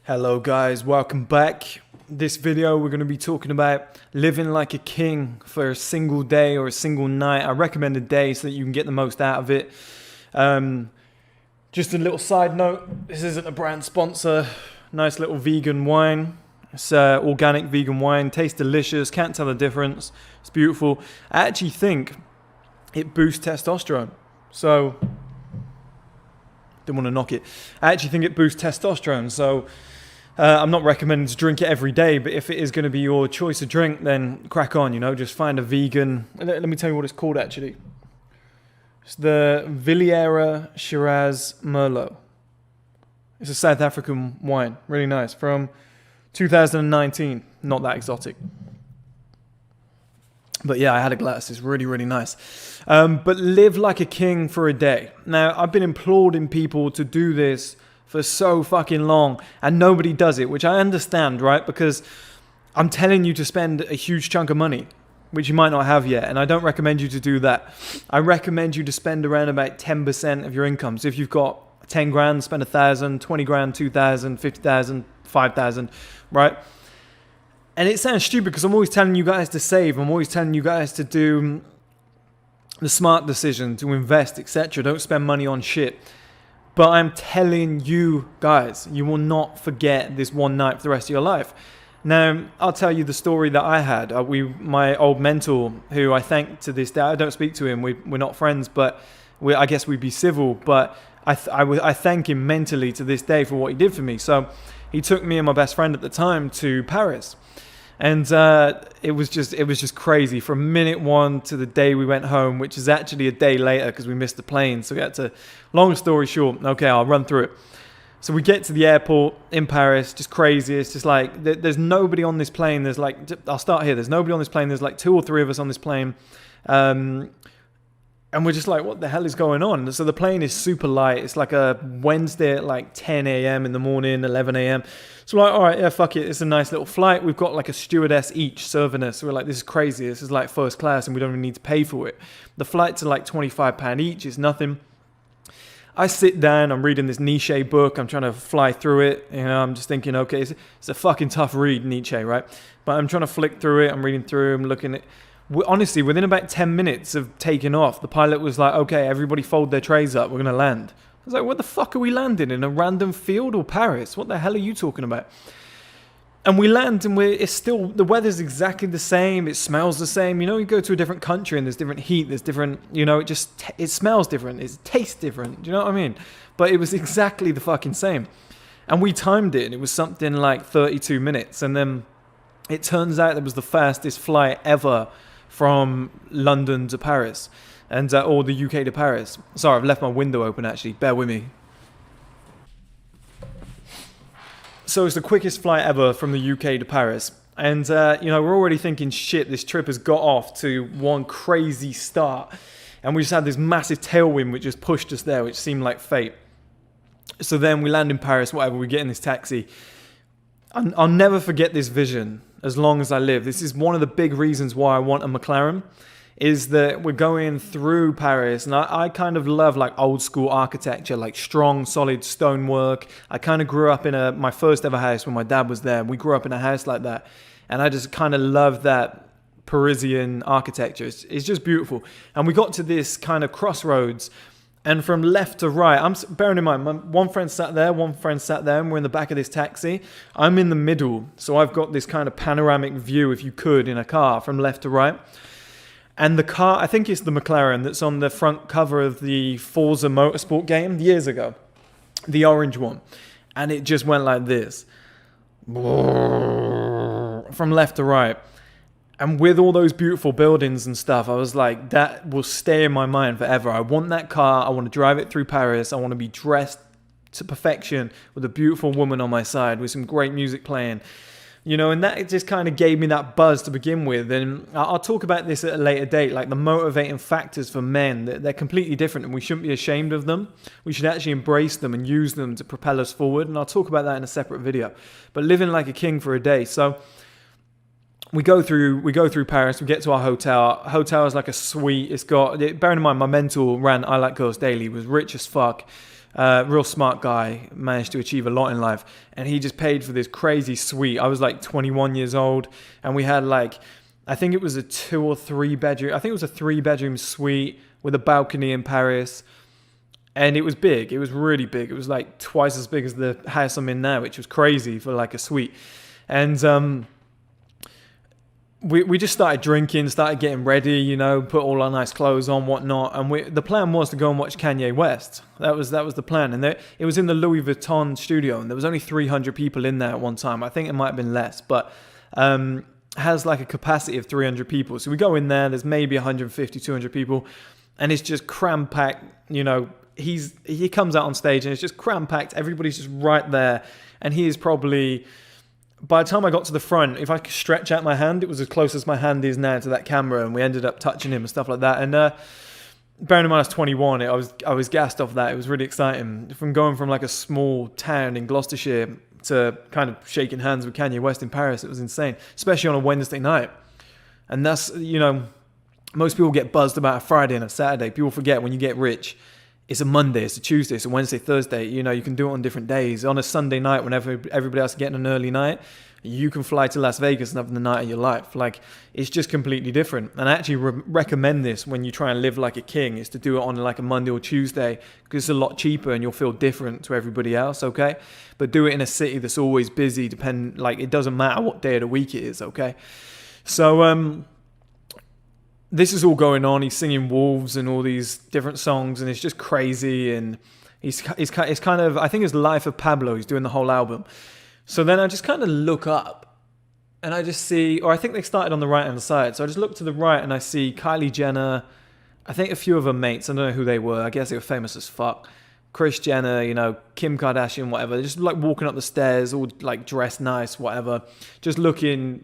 Hello guys, welcome back. This video we're going to be talking about living like a king for a single day or a single night. I recommend a day so that you can get the most out of it. Just a little side note, this isn't a brand sponsor. Nice little vegan wine. It's organic vegan wine, tastes delicious, can't tell the difference. It's beautiful. I actually think it boosts testosterone. So, didn't want to knock it. I actually think it boosts testosterone. So, I'm not recommending to drink it every day, but if it is going to be your choice of drink, then crack on, you know, just find a vegan. Let me tell you what it's called actually. It's the Vieira Shiraz Merlot. It's a South African wine, really nice, from 2019, not that exotic. But yeah, I had a glass, it's really, really nice. But live like a king for a day. Now, I've been imploring people to do this for so fucking long, and nobody does it, which I understand, right? Because I'm telling you to spend a huge chunk of money, which you might not have yet, and I don't recommend you to do that. I recommend you to spend around about 10% of your income. So if you've got 10 grand, spend 1,000, 20 grand, 2,000, 50,000, 5,000, right? And it sounds stupid because I'm always telling you guys to save. I'm always telling you guys to do the smart decision, to invest, etc. Don't spend money on shit. But I'm telling you guys, you will not forget this one night for the rest of your life. Now, I'll tell you the story that I had. My old mentor, who I thank to this day, I don't speak to him, we're not friends, but I guess we'd be civil, but I thank him mentally to this day for what he did for me. So he took me and my best friend at the time to Paris. And it was just crazy from minute one to the day we went home, which is actually a day later because we missed the plane. So we had to, long story short, okay, I'll run through it. So we get to the airport in Paris, just crazy. It's just like, there's nobody on this plane. There's like, I'll start here. There's nobody on this plane. There's like 2 or 3 of us on this plane. And we're just like, what the hell is going on? So the plane is super light. It's like a Wednesday at like 10 a.m. in the morning, 11 a.m. So we're like, all right, yeah, fuck it. It's a nice little flight. We've got like a stewardess each serving us. So we're like, this is crazy. This is like first class and we don't even need to pay for it. The flights are like £25 each. It's nothing. I sit down, I'm reading this Nietzsche book. I'm trying to fly through it. You know, I'm just thinking, okay, it's a fucking tough read, Nietzsche, right? But I'm trying to flick through it. I'm reading through, I'm looking at. Honestly, within about 10 minutes of taking off, the pilot was like, okay, everybody fold their trays up, we're going to land. I was like, what the fuck are we landing? In a random field or Paris? What the hell are you talking about? And we land and it's still, the weather's exactly the same, it smells the same. You know, you go to a different country and there's different heat, there's different, you know, it smells different, it tastes different, do you know what I mean? But it was exactly the fucking same. And we timed it and it was something like 32 minutes. And then it turns out it was the fastest flight ever from London to Paris, and or the UK to Paris. Sorry, I've left my window open actually, bear with me. So it's the quickest flight ever from the UK to Paris. And you know, we're already thinking, shit, this trip has got off to one crazy start. And we just had this massive tailwind which just pushed us there, which seemed like fate. So then we land in Paris, whatever, we get in this taxi. I'll never forget this vision as long as I live. This is one of the big reasons why I want a McLaren, is that we're going through Paris, and I kind of love like old school architecture, like strong, solid stonework. I kind of grew up in my first ever house when my dad was there. We grew up in a house like that, and I just kind of love that Parisian architecture. It's just beautiful. And we got to this kind of crossroads, and from left to right, I'm bearing in mind, one friend sat there, one friend sat there, and we're in the back of this taxi. I'm in the middle, so I've got this kind of panoramic view, if you could, in a car from left to right. And the car, I think it's the McLaren that's on the front cover of the Forza Motorsport game years ago, the orange one. And it just went like this, from left to right. And with all those beautiful buildings and stuff, I was like, that will stay in my mind forever. I want that car. I want to drive it through Paris. I want to be dressed to perfection with a beautiful woman on my side with some great music playing. You know, and that just kind of gave me that buzz to begin with. And I'll talk about this at a later date, like the motivating factors for men. They're completely different and we shouldn't be ashamed of them. We should actually embrace them and use them to propel us forward. And I'll talk about that in a separate video. But living like a king for a day. So we go through Paris, we get to our hotel. Our hotel is like a suite. It's got, bearing in mind, my mentor ran I Like Girls Daily, was rich as fuck. Real smart guy, managed to achieve a lot in life. And he just paid for this crazy suite. I was like 21 years old, and we had like, I think it was a 2 or 3 bedroom. I think it was a 3-bedroom suite with a balcony in Paris. And it was big. It was really big. It was like twice as big as the house I'm in now, which was crazy for like a suite. And we just started drinking, started getting ready, you know, put all our nice clothes on, whatnot. And the plan was to go and watch Kanye West. That was the plan. And it was in the Louis Vuitton studio, and there was only 300 people in there at one time. I think it might have been less, but has like a capacity of 300 people. So we go in there. There's maybe 150, 200 people, and it's just cram-packed, you know. He comes out on stage and it's just cram-packed. Everybody's just right there. And he is probably, by the time I got to the front, if I could stretch out my hand, it was as close as my hand is now to that camera. And we ended up touching him and stuff like that. And bearing in mind I was 21, I was gassed off that. It was really exciting. Going from like a small town in Gloucestershire to kind of shaking hands with Kanye West in Paris. It was insane, especially on a Wednesday night. And that's, you know, most people get buzzed about a Friday and a Saturday. People forget when you get rich, it's a Monday, it's a Tuesday, it's a Wednesday, Thursday. You know, you can do it on different days. On a Sunday night, whenever everybody else is getting an early night, you can fly to Las Vegas and have the night of your life. Like, it's just completely different. And I actually recommend this when you try and live like a king, is to do it on like a Monday or Tuesday, because it's a lot cheaper and you'll feel different to everybody else, okay? But do it in a city that's always busy, it doesn't matter what day of the week it is, okay? So, this is all going on. He's singing Wolves and all these different songs, and it's just crazy. And it's kind of, I think it's Life of Pablo. He's doing the whole album. So then I just kind of look up, and I just see, or I think they started on the right-hand side. So I just look to the right, and I see Kylie Jenner, I think a few of her mates. I don't know who they were. I guess they were famous as fuck. Kris Jenner, you know, Kim Kardashian, whatever. They're just like walking up the stairs, all like dressed nice, whatever. Just looking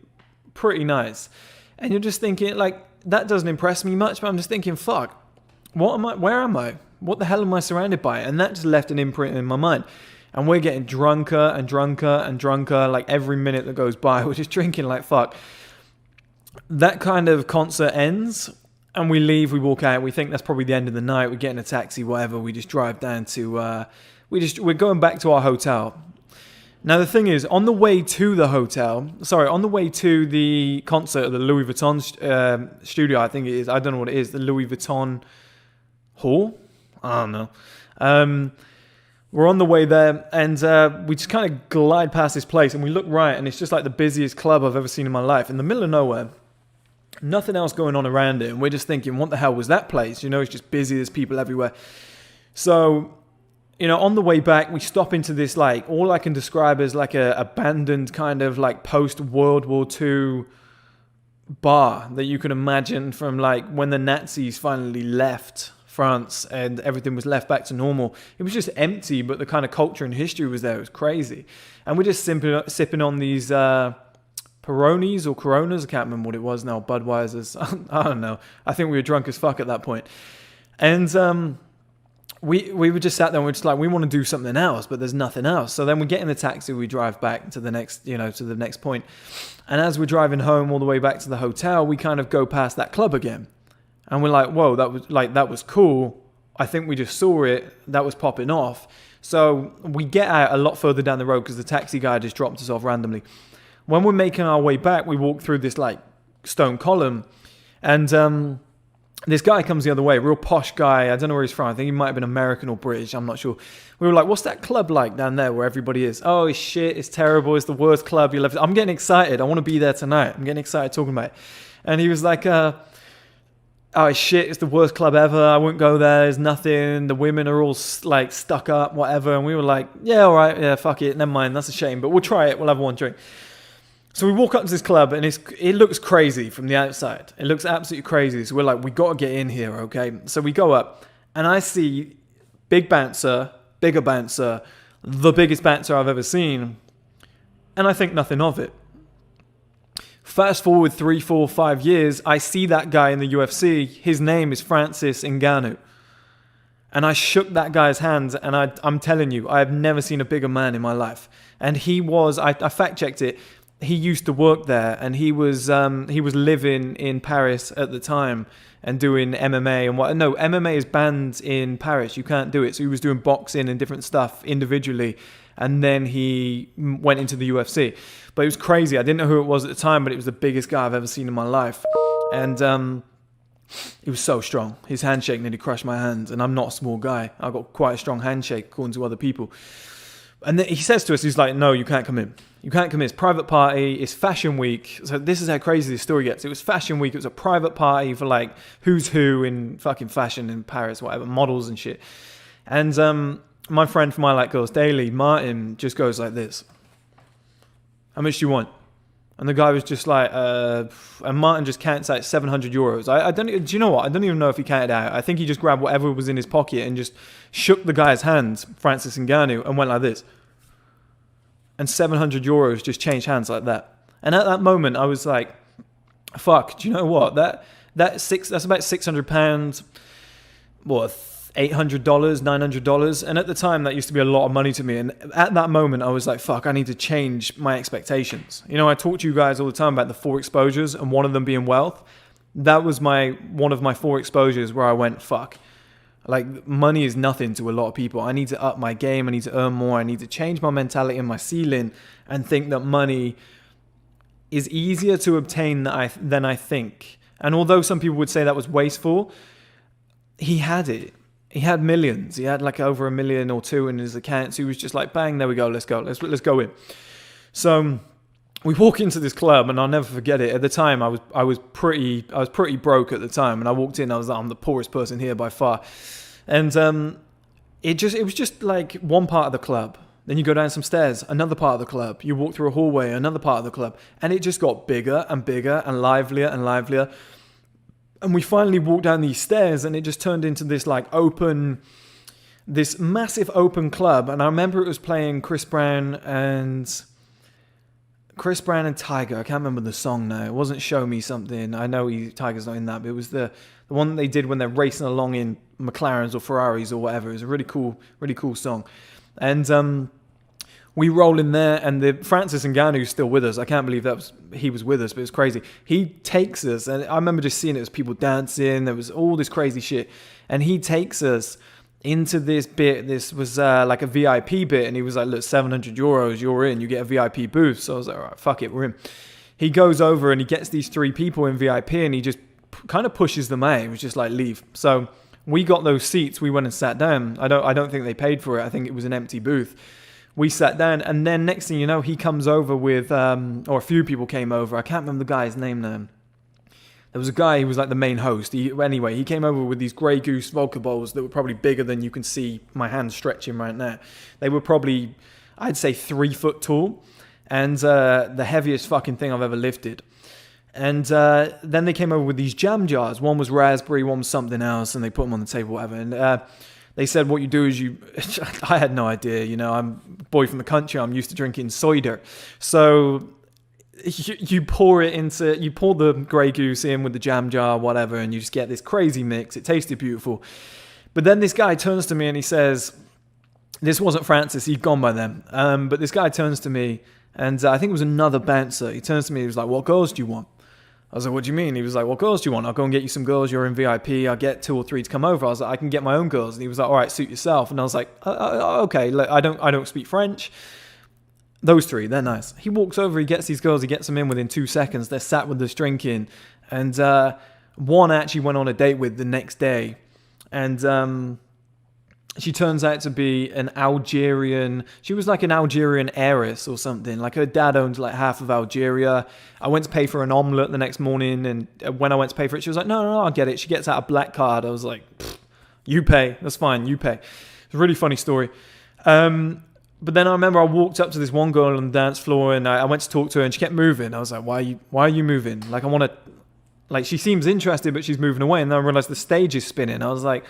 pretty nice. And you're just thinking, like, that doesn't impress me much, but I'm just thinking, fuck, where am I? What the hell am I surrounded by? And that just left an imprint in my mind. And we're getting drunker and drunker and drunker, like every minute that goes by, we're just drinking like fuck. That kind of concert ends, and we leave, we walk out, we think that's probably the end of the night, we get in a taxi, whatever, we just drive down to, we're going back to our hotel. Now, the thing is, on the way to the concert at the Louis Vuitton studio, I think it is, I don't know what it is, the Louis Vuitton Hall? I don't know. We're on the way there, and we just kind of glide past this place, and we look right, and it's just like the busiest club I've ever seen in my life, in the middle of nowhere. Nothing else going on around it, and we're just thinking, what the hell was that place? You know, it's just busy, there's people everywhere. So, you know, on the way back, we stop into this, like, all I can describe as like a abandoned kind of like post-World War II bar that you can imagine from like when the Nazis finally left France and everything was left back to normal. It was just empty, but the kind of culture and history was there. It was crazy. And we're just sipping on these Peronis or Coronas. I can't remember what it was now. Budweiser's. I don't know. I think we were drunk as fuck at that point. And we were just sat there and we're just like, we want to do something else, but there's nothing else. So then we get in the taxi, we drive back to the next point. And as we're driving home all the way back to the hotel, we kind of go past that club again. And we're like, whoa, that was cool. I think we just saw it. That was popping off. So we get out a lot further down the road because the taxi guy just dropped us off randomly. When we're making our way back, we walk through this like stone column, and this guy comes the other way, real posh guy. I don't know where he's from. I think he might have been American or British. I'm not sure. We were like, what's that club like down there where everybody is? Oh, it's shit. It's terrible. It's the worst club you'll ever... I'm getting excited. I want to be there tonight. I'm getting excited talking about it. And he was like, oh, it's shit. It's the worst club ever. I won't go there. There's nothing. The women are all like stuck up, whatever. And we were like, yeah, all right. Yeah, fuck it. Never mind. That's a shame. But we'll try it. We'll have one drink. So we walk up to this club, and it looks crazy from the outside. It looks absolutely crazy. So we're like, we got to get in here, okay? So we go up, and I see bigger bouncer, the biggest bouncer I've ever seen, and I think nothing of it. Fast forward 3, 4, 5 years, I see that guy in the UFC. His name is Francis Ngannou. And I shook that guy's hands, and I'm telling you, I have never seen a bigger man in my life. And he was, I fact-checked it, he used to work there, and he was living in Paris at the time and doing MMA and what. No, MMA is banned in Paris. You can't do it. So he was doing boxing and different stuff individually, and then he went into the UFC. But it was crazy. I didn't know who it was at the time, but it was the biggest guy I've ever seen in my life, and he was so strong. His handshake nearly crushed my hand, and I'm not a small guy. I got quite a strong handshake according to other people. And then he says to us, he's like, no, you can't come in. You can't come in. It's a private party. It's fashion week. So this is how crazy this story gets. It was fashion week. It was a private party for like who's who in fucking fashion in Paris, whatever, models and shit. And my friend from I Like Girls Daily, Martin, just goes like this. How much do you want? And the guy was just like, and Martin just counts out 700 euros. I don't, do you know what? I don't even know if he counted out. I think he just grabbed whatever was in his pocket and just shook the guy's hand, Francis Ngannou, and went like this. And 700 euros just changed hands like that. And at that moment, I was like, fuck, do you know what? That's about £600, what, $800, $900. And at the time, that used to be a lot of money to me. And at that moment, I was like, fuck, I need to change my expectations. You know, I talk to you guys all the time about the 4 exposures and one of them being wealth. That was one of my 4 exposures where I went, fuck. Like, money is nothing to a lot of people. I need to up my game. I need to earn more. I need to change my mentality and my ceiling and think that money is easier to obtain than I think. And although some people would say that was wasteful, he had it. He had millions. He had like over $1 million or 2 in his account. So he was just like, bang, there we go. Let's go. Let's go in. So we walk into this club, and I'll never forget it. At the time, I was pretty broke at the time, and I walked in. I was like, I'm the poorest person here by far, and it was just like one part of the club. Then you go down some stairs, another part of the club. You walk through a hallway, another part of the club, and it just got bigger and bigger and livelier and livelier. And we finally walked down these stairs, and it just turned into this massive open club. And I remember it was playing Chris Brown and Tiger. I can't remember the song now. It wasn't Show Me Something. I know Tiger's not in that, but it was the one that they did when they're racing along in McLarens or Ferraris or whatever. It was a really cool song. And we roll in there, and the Francis Ngannou is still with us. I can't believe he was with us, but it was crazy. He takes us, and I remember just seeing it was people dancing. There was all this crazy shit, and he takes us into this bit. This was like a VIP bit, and he was like, look, 700 euros, you're in, you get a VIP booth. So I was like, all right, fuck it, we're in. He goes over and he gets these 3 people in VIP, and he just kind of pushes them out. He was just like, leave. So we got those seats. We went and sat down. I don't think they paid for it. I think it was an empty booth. We sat down, and then next thing you know, he comes over with, or a few people came over. I can't remember the guy's name now. There was a guy who was like the main host. He came over with these Grey Goose vodka bowls that were probably bigger than you can see my hand stretching right now. They were probably, I'd say, 3 foot tall, and the heaviest fucking thing I've ever lifted. And then they came over with these jam jars. One was raspberry, one was something else, and they put them on the table, whatever. And they said what you do is I had no idea, you know, I'm a boy from the country, I'm used to drinking cider. So you pour the Grey Goose in with the jam jar, whatever, and you just get this crazy mix. It tasted beautiful. But then this guy turns to me and he says, this wasn't Francis, he'd gone by then. But this guy turns to me, and I think it was another bouncer. He turns to me, he was like, what girls do you want? I was like, what do you mean? He was like, what girls do you want? I'll go and get you some girls. You're in VIP. I'll get 2 or 3 to come over. I was like, I can get my own girls. And he was like, all right, suit yourself. And I was like, okay, look, I don't speak French. Those 3, they're nice. He walks over, he gets these girls, he gets them in within 2 seconds. They're sat with us drinking. And one actually went on a date with the next day. And she turns out to be she was like an Algerian heiress or something. Like her dad owned like half of Algeria. I went to pay for an omelette the next morning, and when I went to pay for it, she was like, no, I'll get it. She gets out a black card. I was like, you pay. That's fine, you pay. It's a really funny story. But then I remember I walked up to this one girl on the dance floor, and I went to talk to her, and she kept moving. I was like, why are you moving? Like, I want to, like, she seems interested, but she's moving away. And then I realized the stage is spinning. I was like,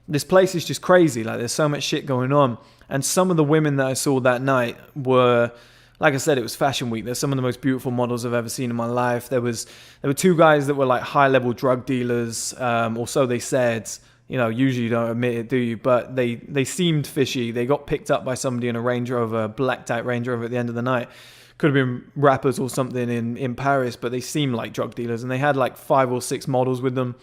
this place is just crazy. Like, there's so much shit going on. And some of the women that I saw that night were, like I said, it was fashion week. They're some of the most beautiful models I've ever seen in my life. There were 2 guys that were like high-level drug dealers, or so they said. You know, usually you don't admit it, do you? But they seemed fishy. They got picked up by somebody in a Range Rover, blacked out Range Rover at the end of the night. Could have been rappers or something in Paris, but they seemed like drug dealers, and they had like 5 or 6 models with them.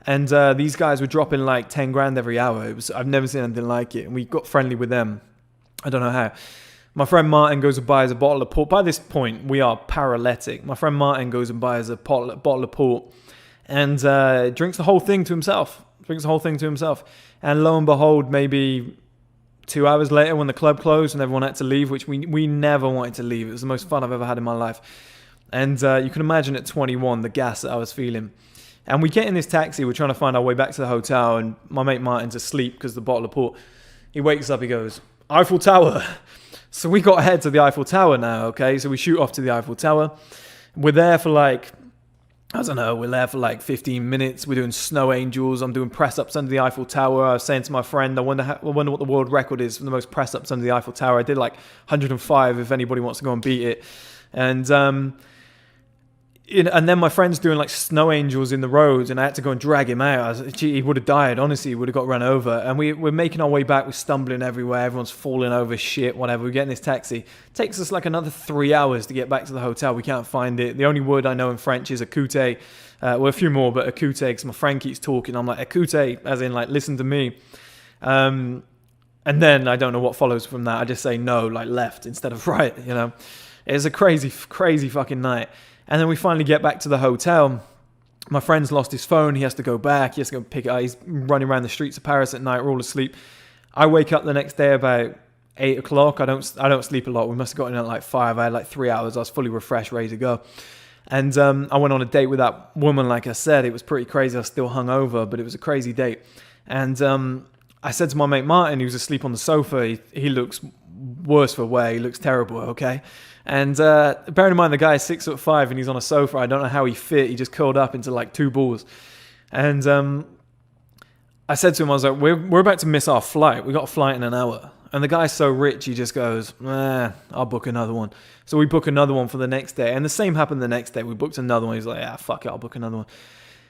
And these guys were dropping like 10 grand every hour. I've never seen anything like it. And we got friendly with them. I don't know how. My friend Martin goes and buys a bottle of port. By this point, we are paralytic. My friend Martin goes and buys a bottle of port and drinks the whole thing to himself. And lo and behold, maybe 2 hours later when the club closed and everyone had to leave, which we never wanted to leave. It was the most fun I've ever had in my life. And you can imagine at 21, the gas that I was feeling. And we get in this taxi, we're trying to find our way back to the hotel, and my mate Martin's asleep because the bottle of port. He wakes up, he goes, Eiffel Tower. So we got ahead to the Eiffel Tower now, okay? So we shoot off to the Eiffel Tower. We're there for like, I don't know, we're there for like 15 minutes. We're doing snow angels. I'm doing press-ups under the Eiffel Tower. I was saying to my friend, I wonder what the world record is for the most press-ups under the Eiffel Tower. I did like 105 if anybody wants to go and beat it. And then my friend's doing like snow angels in the roads, and I had to go and drag him out. He would have died, honestly. He would have got run over. And we're making our way back. We're stumbling everywhere. Everyone's falling over, shit, whatever. We get in this taxi. It takes us like another 3 hours to get back to the hotel. We can't find it. The only word I know in French is écoutez. Well, a few more, but écoutez, because my friend keeps talking. I'm like, écoutez, as in like, listen to me. And then I don't know what follows from that. I just say no, like left instead of right, you know. It's a crazy, crazy fucking night. And then we finally get back to the hotel. My friend's lost his phone. He has to go back. He has to go pick it up. He's running around the streets of Paris at night. We're all asleep. I wake up the next day about 8 o'clock. I don't sleep a lot. We must have gotten in at like 5. I had like 3 hours. I was fully refreshed, ready to go. And I went on a date with that woman. Like I said, it was pretty crazy. I was still hungover, but it was a crazy date. And I said to my mate Martin, who was asleep on the sofa, he looks worse for wear. He looks terrible, okay? And bearing in mind, the guy is 6'5" and he's on a sofa. I don't know how he fit. He just curled up into like 2 balls. And I said to him, I was like, we're about to miss our flight. We got a flight in an hour. And the guy's so rich, he just goes, I'll book another one. So we book another one for the next day. And the same happened the next day. We booked another one. He's like, fuck it, I'll book another one.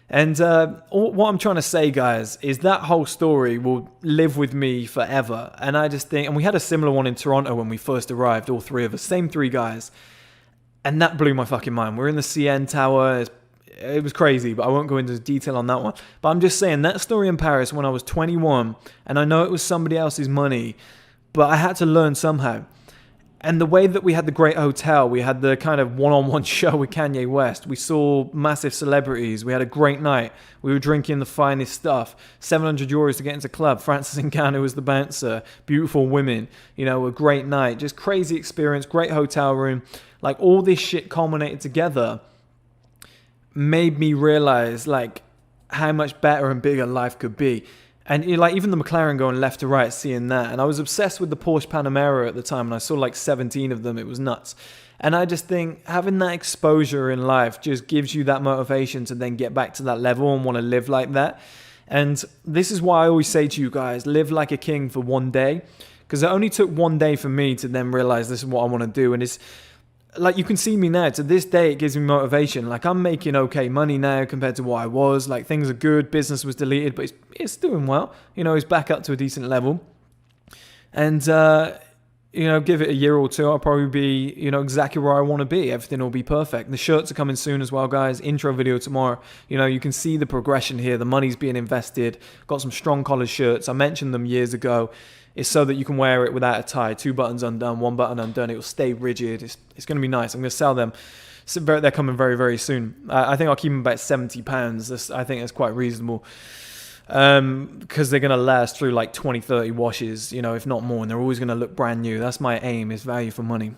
And what I'm trying to say, guys, is that whole story will live with me forever. And I just think, and we had a similar one in Toronto when we first arrived, all 3 of us, same 3 guys. And that blew my fucking mind. We're in the CN Tower. It was crazy, but I won't go into detail on that one. But I'm just saying, that story in Paris when I was 21, and I know it was somebody else's money, but I had to learn somehow. And the way that we had the great hotel, we had the kind of one-on-one show with Kanye West. We saw massive celebrities. We had a great night. We were drinking the finest stuff. 700 euros to get into club. Francis Ngannou was the bouncer. Beautiful women. You know, a great night. Just crazy experience. Great hotel room. Like all this shit culminated together made me realize like how much better and bigger life could be. And like even the McLaren going left to right, seeing that. And I was obsessed with the Porsche Panamera at the time, and I saw like 17 of them. It was nuts. And I just think having that exposure in life just gives you that motivation to then get back to that level and want to live like that. And this is why I always say to you guys, live like a king for one day. Because it only took one day for me to then realize this is what I want to do. And it's like, you can see me now. To this day, it gives me motivation. Like, I'm making okay money now compared to what I was. Like, things are good. Business was deleted, but it's doing well. You know, it's back up to a decent level. And, you know, give it a year or 2, I'll probably be, you know, exactly where I want to be. Everything will be perfect. The shirts are coming soon as well, guys. Intro video tomorrow. You know, you can see the progression here. The money's being invested. Got some strong collar shirts. I mentioned them years ago. It's so that you can wear it without a tie. 2 buttons undone, 1 button undone. It will stay rigid. It's going to be nice. I'm going to sell them. So they're coming very, very soon. I think I'll keep them about £70. I think that's quite reasonable. Because they're going to last through like 20, 30 washes, you know, if not more. And they're always going to look brand new. That's my aim, is value for money.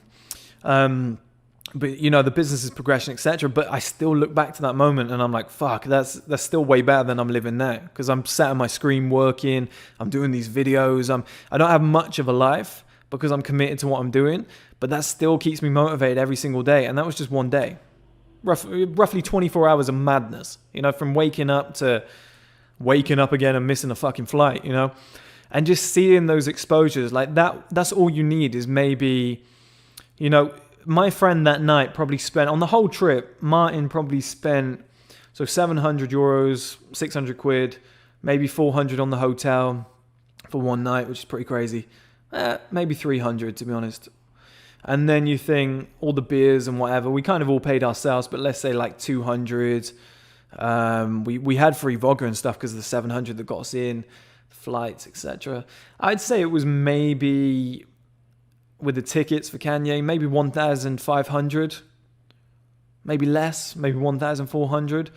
But, you know, the business is progression, etc. But I still look back to that moment and I'm like, fuck, that's still way better than I'm living now. Because I'm sat on my screen working. I'm doing these videos. I don't have much of a life because I'm committed to what I'm doing. But that still keeps me motivated every single day. And that was just one day. Roughly 24 hours of madness. You know, from waking up to waking up again and missing a fucking flight, you know. And just seeing those exposures like that's all you need. Is maybe, you know, my friend that night probably spent, on the whole trip, Martin probably spent, so 700 euros, 600 quid, maybe 400 on the hotel for one night, which is pretty crazy. Maybe 300, to be honest. And then you think all the beers and whatever, we kind of all paid ourselves, but let's say like 200. We had free vodka and stuff because of the 700 that got us in, flights, etc. I'd say it was maybe, with the tickets for Kanye, maybe 1,500, maybe less, maybe 1,400.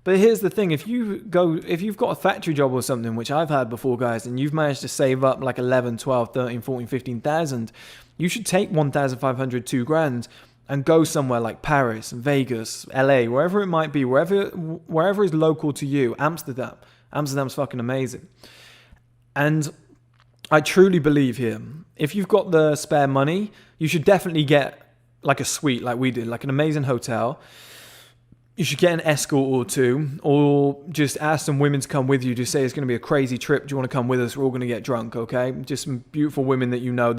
But here's the thing, if you've got a factory job or something, which I've had before, guys, and you've managed to save up like 11, 12, 13, 14, 15,000, you should take 1,500, 2 grand, and go somewhere like Paris, Vegas, LA, wherever it might be, wherever is local to you. Amsterdam. Amsterdam's fucking amazing. And I truly believe here, if you've got the spare money, you should definitely get like a suite like we did, like an amazing hotel. You should get an escort or two, or just ask some women to come with you. Just say it's going to be a crazy trip. Do you want to come with us? We're all going to get drunk, okay? Just some beautiful women that you know.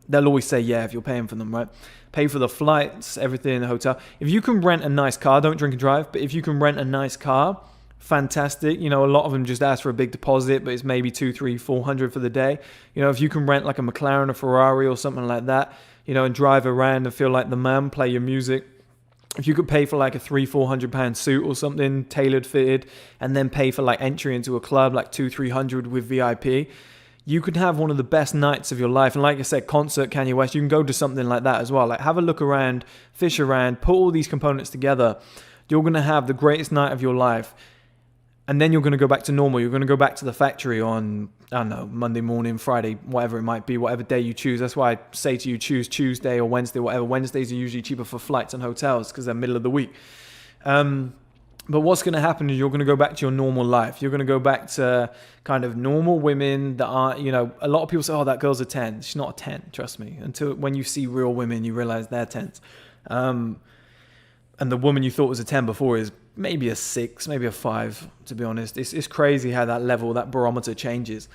They'll always say yeah if you're paying for them, right? Pay for the flights, everything in the hotel. If you can rent a nice car, don't drink and drive, but if you can rent a nice car, fantastic. You know, a lot of them just ask for a big deposit, but it's maybe 200, 300, 400 for the day. You know, if you can rent like a McLaren, a Ferrari or something like that, you know, and drive around and feel like the man, play your music. If you could pay for like a £300-400 suit or something, tailored fitted, and then pay for like entry into a club like 200-300 with VIP, you could have one of the best nights of your life. And like I said, concert, Kanye West, you can go to something like that as well. Like have a look around, fish around, put all these components together. You're going to have the greatest night of your life. And then you're going to go back to normal. You're going to go back to the factory on, I don't know, Monday morning, Friday, whatever it might be, whatever day you choose. That's why I say to you, choose Tuesday or Wednesday, whatever. Wednesdays are usually cheaper for flights and hotels because they're middle of the week. But what's going to happen is you're going to go back to your normal life. You're going to go back to kind of normal women that aren't, you know, a lot of people say, oh, that girl's a 10. She's not a 10, trust me. Until when you see real women, you realize they're 10s. And the woman you thought was a 10 before is maybe a 6, maybe a 5, to be honest. It's crazy how that level, that barometer changes.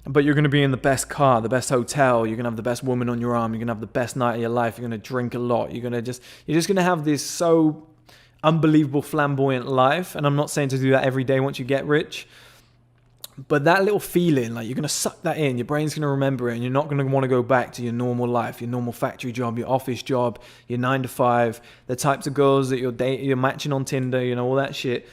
But you're going to be in the best car, the best hotel. You're going to have the best woman on your arm. You're going to have the best night of your life. You're going to drink a lot. You're just going to have this so unbelievable flamboyant life. And I'm not saying to do that every day once you get rich. But that little feeling, like you're going to suck that in. Your brain's going to remember it. And you're not going to want to go back to your normal life, your normal factory job, your office job, your 9 to 5, the types of girls that you're matching on Tinder, you know, all that shit.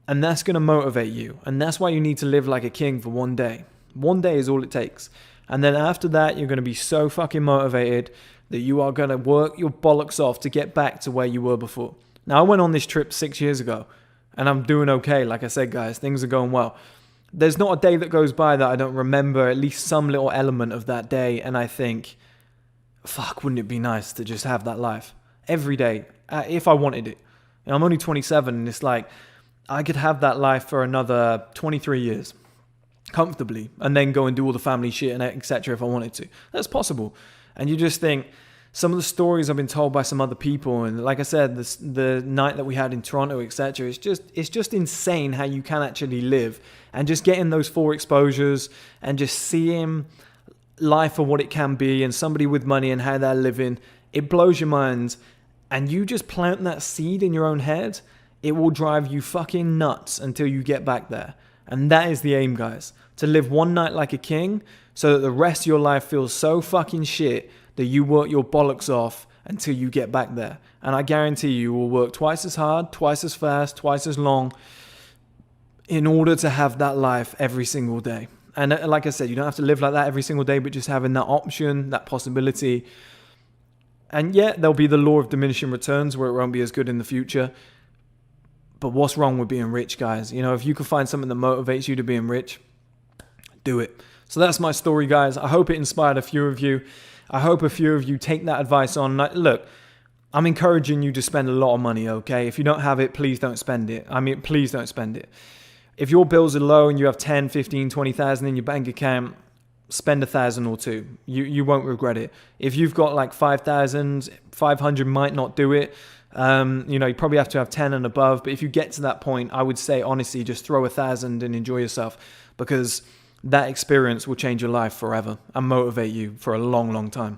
And that's going to motivate you. And that's why you need to live like a king for one day. One day is all it takes. And then after that, you're going to be so fucking motivated that you are going to work your bollocks off to get back to where you were before. Now, I went on this trip 6 years ago and I'm doing okay. Like I said, guys, things are going well. There's not a day that goes by that I don't remember at least some little element of that day. And I think, fuck, wouldn't it be nice to just have that life every day if I wanted it? You know, I'm only 27 and it's like I could have that life for another 23 years comfortably and then go and do all the family shit and etc. if I wanted to. That's possible. And you just think, some of the stories I've been told by some other people, and like I said, the night that we had in Toronto, etc., it's just insane how you can actually live and just getting those 4 exposures and just seeing life for what it can be and somebody with money and how they're living. It blows your mind, and you just plant that seed in your own head. It will drive you fucking nuts until you get back there. And that is the aim, guys, to live one night like a king so that the rest of your life feels so fucking shit that you work your bollocks off until you get back there. And I guarantee you will work twice as hard, twice as fast, twice as long in order to have that life every single day. And like I said, you don't have to live like that every single day, but just having that option, that possibility. And yeah, there'll be the law of diminishing returns where it won't be as good in the future. But what's wrong with being rich, guys? You know, if you can find something that motivates you to being rich, do it. So that's my story, guys. I hope it inspired a few of you. I hope a few of you take that advice on. Look, I'm encouraging you to spend a lot of money, okay? If you don't have it, please don't spend it. I mean, please don't spend it. If your bills are low and you have 10, 15, 20,000 in your bank account, spend 1,000 or 2. You won't regret it. If you've got like 5,000, 500 might not do it. You know, you probably have to have 10 and above. But if you get to that point, I would say, honestly, just throw 1,000 and enjoy yourself, because that experience will change your life forever and motivate you for a long, long time.